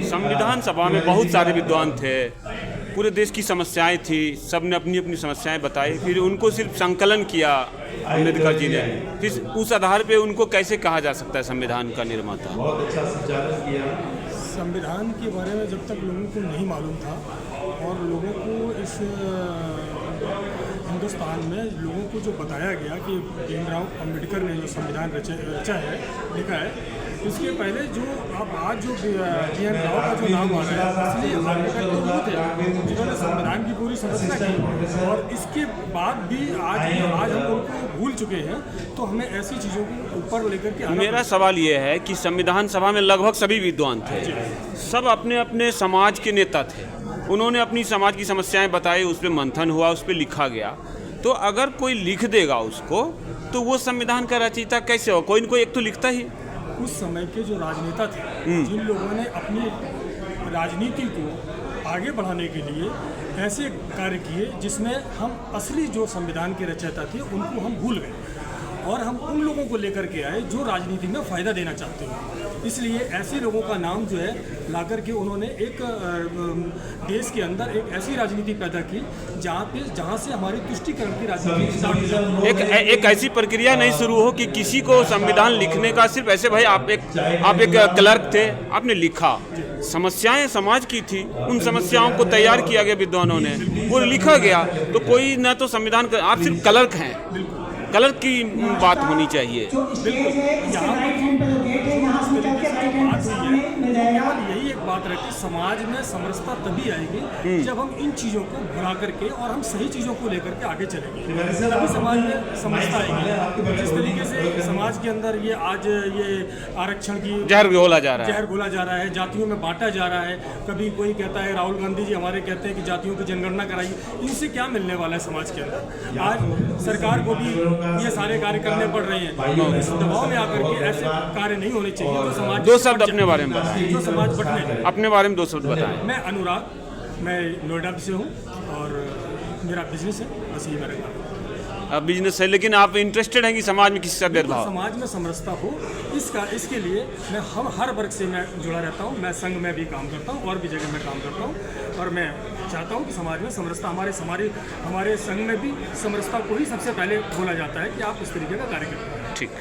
संविधान सभा में बहुत सारे विद्वान थे, पूरे देश की समस्याएं थी, सब ने अपनी अपनी समस्याएं बताई, फिर उनको सिर्फ संकलन किया अम्बेडकर जी ने। फिर उस आधार पे उनको कैसे कहा जा सकता है संविधान का निर्माता? बहुत अच्छा संचालन किया। संविधान के बारे में जब तक लोगों को नहीं मालूम था और लोगों को इस हिंदुस्तान में लोगों को जो बताया गया कि भीमराव अम्बेडकर ने जो संविधान रचा है, लिखा है, इसके पहले जो अब आज जो BN राव का जो नाम आ रहा है, इसलिए अम्बेडकर तो वो थे जिन्होंने संविधान की पूरी संरचना की, और इसके बाद भी आज हम उनको भूल चुके हैं। तो हमें ऐसी चीज़ों को ऊपर लेकर के मेरा सवाल ये है कि संविधान सभा में लगभग सभी विद्वान थे, सब अपने अपने समाज के नेता थे, उन्होंने अपनी समाज की समस्याएं बताई, उस पर मंथन हुआ, उस पर लिखा गया। तो अगर कोई लिख देगा उसको, तो वो संविधान का रचयिता कैसे हो? कोई न कोई एक तो लिखता ही। उस समय के जो राजनेता थे, जिन लोगों ने अपनी राजनीति को आगे बढ़ाने के लिए ऐसे कार्य किए जिसमें हम असली जो संविधान के रचयिता थे उनको हम भूल गए, और हम उन लोगों को लेकर के आए जो राजनीति में फ़ायदा देना चाहते हैं। इसलिए ऐसे लोगों का नाम जो है ला करके उन्होंने एक देश के अंदर एक ऐसी राजनीति पैदा की जहाँ से हमारी तुष्टीकरण की राजनीति स्टार्ट हो जाए। एक ऐसी प्रक्रिया नहीं शुरू हो कि किसी को संविधान लिखने का सिर्फ ऐसे, भाई आप एक क्लर्क थे, आपने लिखा, समस्याएं समाज की थी, उन समस्याओं को तैयार किया गया विद्वानों ने, वो लिखा गया। तो कोई न तो संविधान का, आप सिर्फ क्लर्क हैं, क्लर्क की बात होनी चाहिए। यही एक बात रहती, समाज में समरसता तभी आएगी जब हम इन चीज़ों को भुला करके और हम सही चीज़ों को लेकर के आगे चलेंगे, तभी समाज में समरसता आएगी। जिस तरीके से समाज के अंदर ये आज ये आरक्षण की जहर घोला जा रहा है, जातियों में बांटा जा रहा है। कभी कोई कहता है, राहुल गांधी जी हमारे कहते हैं कि जातियों की जनगणना कराइए, इनसे क्या मिलने वाला है समाज के अंदर? आज सरकार को भी ये सारे कार्य करने पड़ रहे हैं, इस दबाव में आकर के ऐसे कार्य नहीं होने चाहिए। तो समाज दो शब्द अपने बारे में बताएं, जो समाज बटने, अपने बारे में 2 शब्द बताएं। मैं अनुराग, मैं नोएडा से हूँ और मेरा बिजनेस है, बस ये मेरा काम है। बिजनेस है, लेकिन आप इंटरेस्टेड हैं कि समाज में किसी का भेदभाव, समाज में समरसता हो, इसके लिए मैं हर वर्ग से मैं जुड़ा रहता हूँ। मैं संघ में भी काम करता हूँ और भी जगह में काम करता हूँ, और मैं चाहता हूँ कि समाज में समरसता, हमारे संघ में भी समरसता को ही सबसे पहले बोला जाता है कि आप इस तरीके का कार्य करें। ठीक।